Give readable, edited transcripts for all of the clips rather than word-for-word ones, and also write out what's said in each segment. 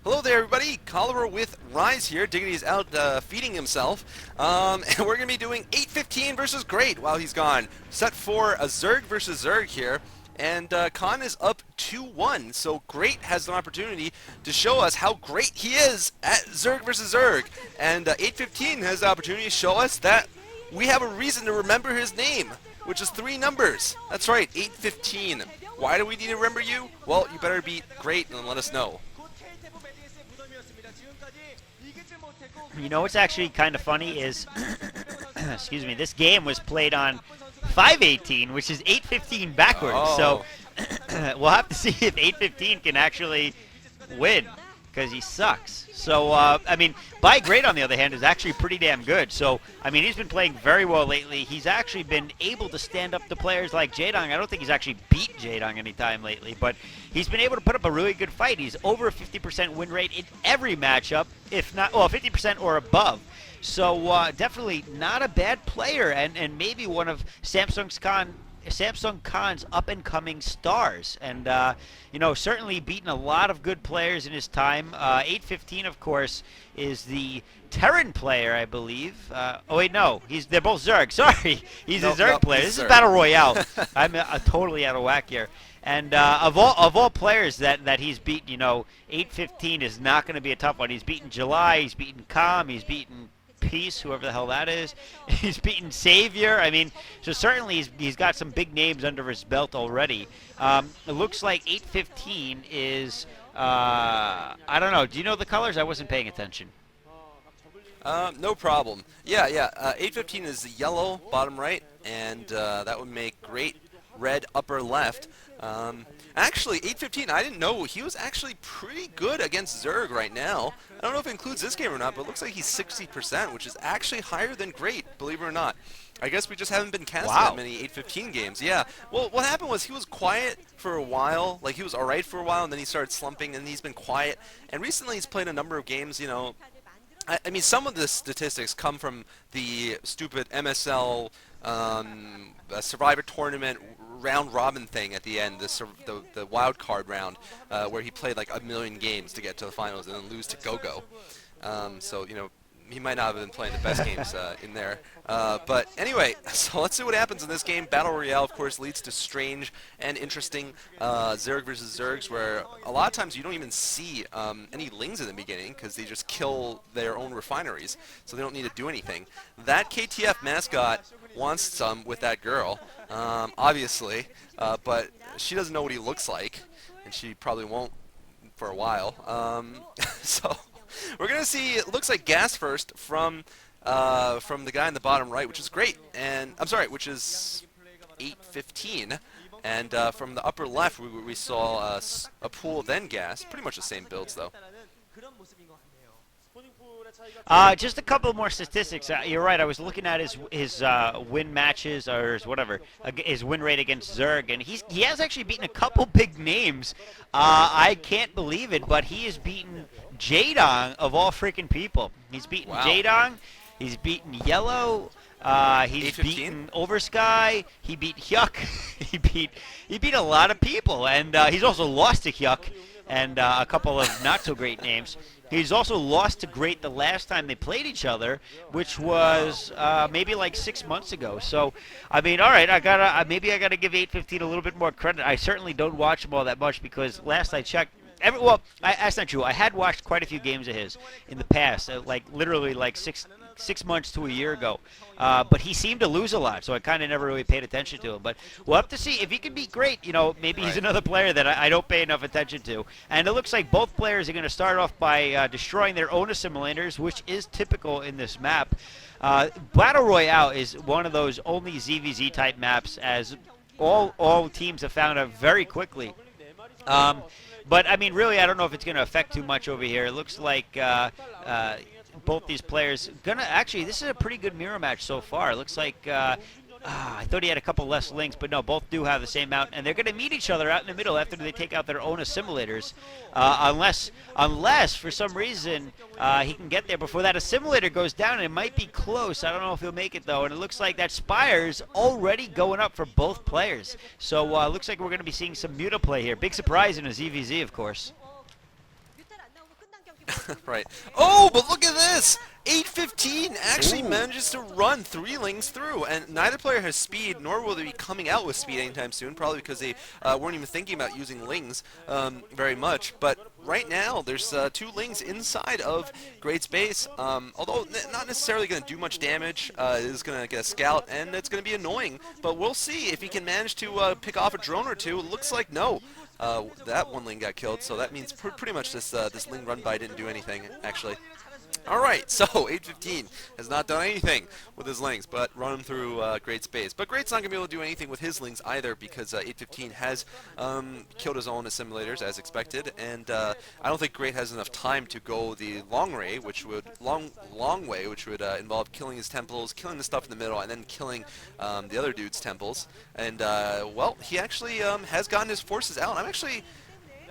Hello there, everybody. Cholera with Rise here. Diggity is out feeding himself. And we're going to be doing 8:15 versus Great while he's gone. Set for a Zerg versus Zerg here. And Khan is up 2-1, so Great has an opportunity to show us how great he is at Zerg versus Zerg. And 8:15 has the opportunity to show us that we have a reason to remember his name, which is 3 numbers. That's right, 8:15. Why do we need to remember you? Well, you better beat Great and let us know. You know what's actually kind of funny is, excuse me, this game was played on 5:18, which is 8:15 backwards. Oh. So we'll have to see if 8:15 can actually win, because he sucks. So, I mean, By Great, on the other hand, is actually pretty damn good. So, I mean, he's been playing very well lately. He's actually been able to stand up to players like Jaedong. I don't think he's actually beat Jaedong any time lately, but he's been able to put up a really good fight. He's over a 50% win rate in every matchup, if not, well, 50% or above. So, definitely not a bad player, and maybe one of Samsung Khan's up-and-coming stars. And, you know, certainly beaten a lot of good players in his time. 8:15, of course, is the Terran player, I believe. Oh, wait, no. They're both Zerg. Sorry. He's a Zerg player. This is Battle Royale. I'm totally out of whack here. And of all players that he's beaten, you know, 8:15 is not going to be a tough one. He's beaten July. He's beaten Calm. He's beaten Peace, whoever the hell that is. He's beaten Savior. I mean, so certainly he's got some big names under his belt already. It looks like 8:15 is, I don't know. Do you know the colors? I wasn't paying attention. No problem. Yeah. 8:15 is the yellow bottom right, and that would make Great red upper left. Actually, 8:15, I didn't know he was actually pretty good against Zerg right now. I don't know if it includes this game or not, but it looks like he's 60%, which is actually higher than Great, believe it or not. I guess we just haven't been casting that many 8:15 games. Yeah. Well, what happened was he was quiet for a while. Like, he was all right for a while, and then he started slumping, and he's been quiet. And recently he's played a number of games, you know. I mean, some of the statistics come from the stupid MSL Survivor Tournament round robin thing at the end, the wild card round, where he played like 1,000,000 games to get to the finals and then lose to Gogo. So, you know, he might not have been playing the best games in there. But anyway, so let's see what happens in this game. Battle Royale, of course, leads to strange and interesting Zerg versus Zergs, where a lot of times you don't even see any Lings in the beginning because they just kill their own refineries, so they don't need to do anything. That KTF mascot wants some with that girl, obviously, but she doesn't know what he looks like, and she probably won't for a while. So we're gonna see. It looks like gas first from the guy in the bottom right, which is Great, and I'm sorry, which is 8:15, and from the upper left we saw a pool then gas. Pretty much the same builds though. Just a couple more statistics. You're right. I was looking at his win matches, or his win rate against Zerg, and he has actually beaten a couple big names. I can't believe it, but he has beaten Jaedong of all freaking people. He's beaten Jaedong. He's beaten Yellow. He's beaten Oversky. He beat Hyuk. he beat a lot of people, and he's also lost to Hyuk and a couple of not so great names. He's also lost to Great the last time they played each other, which was maybe like 6 months ago. So, I mean, all right, maybe I gotta give 8:15 a little bit more credit. I certainly don't watch him all that much because last I checked, that's not true. I had watched quite a few games of his in the past, like literally like six months to a year ago. But he seemed to lose a lot, so I kind of never really paid attention to him. But we'll have to see if he can be Great. You know, maybe he's another player that I don't pay enough attention to. And it looks like both players are going to start off by destroying their own assimilators, which is typical in this map. Battle Royale is one of those only ZVZ type maps, as all teams have found out very quickly. But, I mean, really, I don't know if it's going to affect too much over here. It looks like both these players actually, this is a pretty good mirror match so far. It looks like I thought he had a couple less links, but no, both do have the same amount, and they're going to meet each other out in the middle after they take out their own assimilators, unless for some reason he can get there before that assimilator goes down, and it might be close. I don't know if he'll make it, though, and it looks like that Spire's already going up for both players. So looks like we're going to be seeing some Muta play here. Big surprise in a ZVZ, of course. Right. Oh, but look at this! 815 actually Ooh. manages to run 3 lings through, and neither player has speed, nor will they be coming out with speed anytime soon, probably because they weren't even thinking about using lings very much. But right now, there's 2 lings inside of Great's base, although not necessarily going to do much damage. It is going to get a scout, and it's going to be annoying, but we'll see if he can manage to pick off a drone or two. It looks like no. That one ling got killed, so that means pretty much this ling run by didn't do anything, actually. Alright, so 815 has not done anything with his lings, but run him through Great space. But Great's not going to be able to do anything with his lings either, because 815 has killed his own assimilators as expected, and I don't think Great has enough time to go the long way, which would involve killing his temples, killing the stuff in the middle, and then killing the other dude's temples. And well, he actually has gotten his forces out.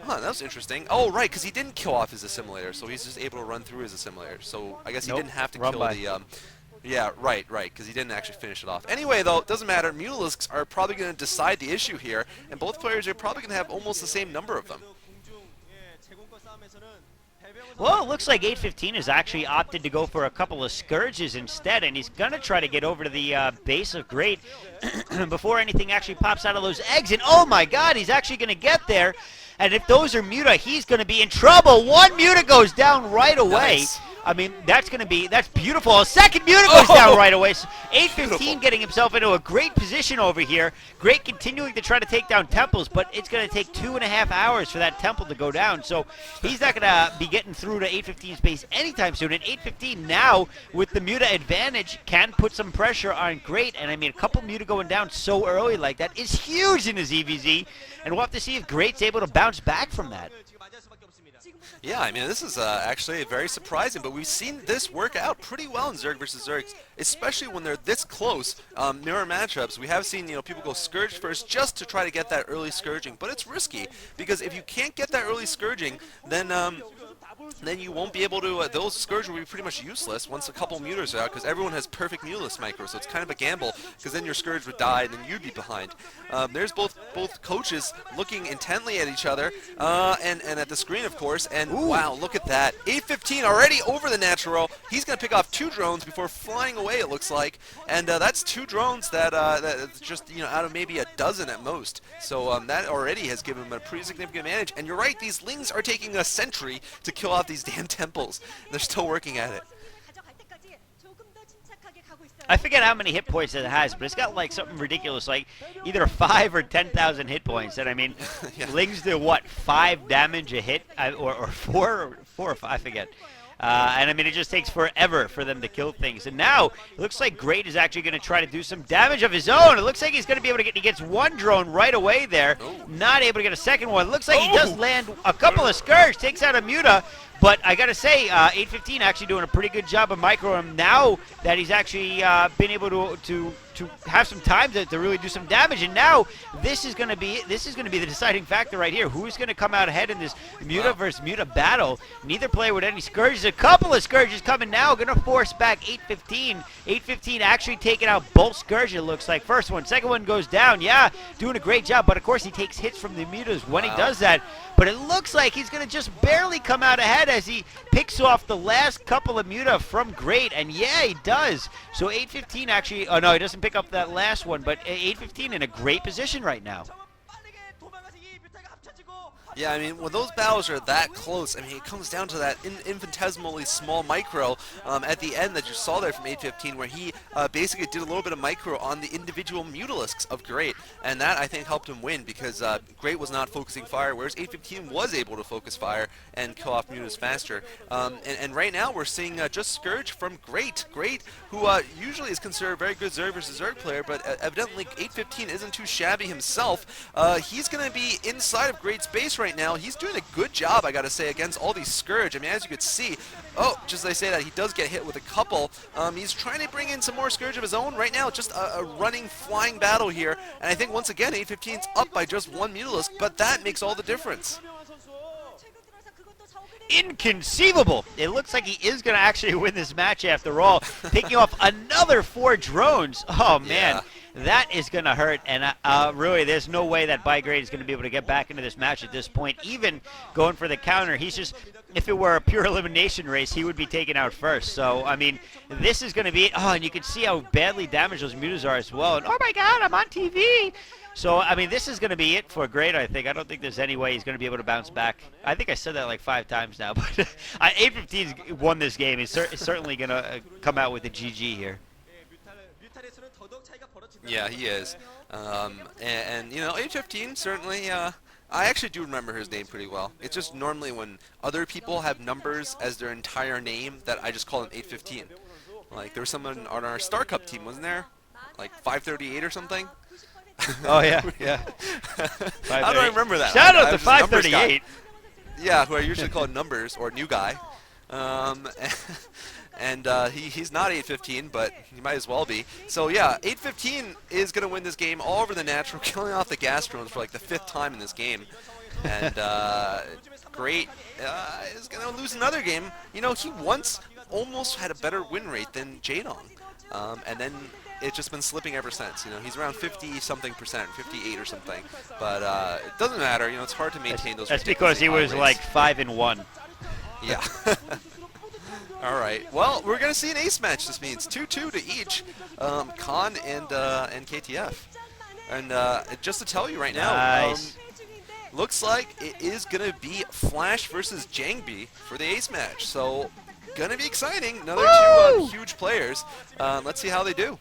Huh, that was interesting. Oh, right, because he didn't kill off his assimilator, so he's just able to run through his assimilator. So I guess he didn't have to kill the... yeah, right, because he didn't actually finish it off. Anyway, though, it doesn't matter. Mutalisks are probably going to decide the issue here, and both players are probably going to have almost the same number of them. Well, it looks like 815 has actually opted to go for a couple of Scourges instead, and he's going to try to get over to the base of Great before anything actually pops out of those eggs. And oh my god, he's actually going to get there. And if those are Muta, he's going to be in trouble. One Muta goes down right away. Nice. I mean, that's beautiful. A second Muta goes down right away. So 815 getting himself into a great position over here. Great continuing to try to take down temples, but it's going to take 2.5 hours for that temple to go down. So he's not going to be getting through to 815's base anytime soon. And 815 now, with the Muta advantage, can put some pressure on Great. And I mean, a couple Muta going down so early like that is huge in his EVZ. And we'll have to see if Great's able to bounce back from that. Yeah, I mean, this is actually very surprising, but we've seen this work out pretty well in Zerg versus Zergs, especially when they're this close, mirror matchups. We have seen, people go Scourge first just to try to get that early Scourging, but it's risky, because if you can't get that early Scourging, then you won't be able to, those Scourge will be pretty much useless once a couple Mutas are out, because everyone has perfect Mutalist micro, so it's kind of a gamble, because then your Scourge would die, and then you'd be behind. There's both coaches looking intently at each other, and at the screen, of course, and wow, look at that. 815 already over the natural. He's going to pick off 2 drones before flying away, it looks like, and that's 2 drones that just, out of maybe a dozen at most. So that already has given him a pretty significant advantage, and you're right, these Lings are taking a century to kill off these damn temples. They're still working at it. I forget how many hit points it has, but it's got like something ridiculous, like either 5 or 10,000 hit points. And I mean, yeah. Lings do what, 5 damage a hit, or 4 or 5, I forget. And I mean, it just takes forever for them to kill things. And now, it looks like Great is actually going to try to do some damage of his own. It looks like he's going to be able to he gets 1 drone right away there. Not able to get a second one. Looks like he does land a couple of Scourge, takes out a Muta. But I got to say, 815 actually doing a pretty good job of micro him now that he's actually been able to have some time to really do some damage. And now this is going to be the deciding factor right here. Who's going to come out ahead in this Muta versus Muta battle? Neither player with any Scourges. A couple of Scourges coming now, going to force back 815. 815 actually taking out both Scourges, it looks like. First one, second one goes down. Yeah, doing a great job. But of course he takes hits from the Mutas when he does that. But it looks like he's going to just barely come out ahead as he picks off the last couple of Muta from Great. And yeah, he does. So 815 actually, oh no, he doesn't pick up that last one, but 815 in a great position right now. Yeah, I mean, when those battles are that close, I mean, it comes down to that infinitesimally small micro at the end that you saw there from 815, where he basically did a little bit of micro on the individual Mutalisks of Great, and that, I think, helped him win, because Great was not focusing fire, whereas 815 was able to focus fire and kill off Mutas faster. And right now, we're seeing just Scourge from Great. Great, who usually is considered a very good Zerg versus Zerg player, but evidently 815 isn't too shabby himself. He's going to be inside of Great's base right now. He's doing a good job, I gotta say, against all these Scourge. I mean, as you could see, just as I say that, he does get hit with a couple. He's trying to bring in some more Scourge of his own. Right now, just a running, flying battle here. And I think, once again, 815's up by just 1 Mutalisk, but that makes all the difference. Inconceivable. It looks like he is going to actually win this match after all, picking off another 4 drones. Oh, man. Yeah. That is going to hurt, and really, there's no way that Bygrade is going to be able to get back into this match at this point. Even going for the counter, he's just, if it were a pure elimination race, he would be taken out first. So, I mean, this is going to be, and you can see how badly damaged those mutas are as well. And, oh my God, I'm on TV. So, I mean, this is going to be it for Great, I think. I don't think there's any way he's going to be able to bounce back. I think I said that like 5 times now, but 815's won this game. He's certainly going to come out with a GG here. Yeah, he is. You know, 815 certainly, I actually do remember his name pretty well. It's just normally when other people have numbers as their entire name that I just call him 815. Like, there was someone on our Star Cup team, wasn't there? Like 538 or something? Oh, yeah, yeah. How do I remember that? Shout out I to was a numbers guy. 538. Yeah, who I usually call numbers or new guy. He's not 815, but he might as well be. So yeah, 815 is going to win this game all over the natural, killing off the gas drones for like the 5th time in this game. And Great is going to lose another game. You know, he once almost had a better win rate than Jadong. And then it's just been slipping ever since. You know, he's around 50-something%, 58 or something. But it doesn't matter. You know, it's hard to maintain those. That's because he was like 5-1. Yeah. All right. Well, we're gonna see an ace match. This means 2-2 to each, Khan and KTF. And just to tell you right now, Nice. looks like it is gonna be Flash versus Jangbi for the ace match. So, gonna be exciting. Another two huge players. Let's see how they do.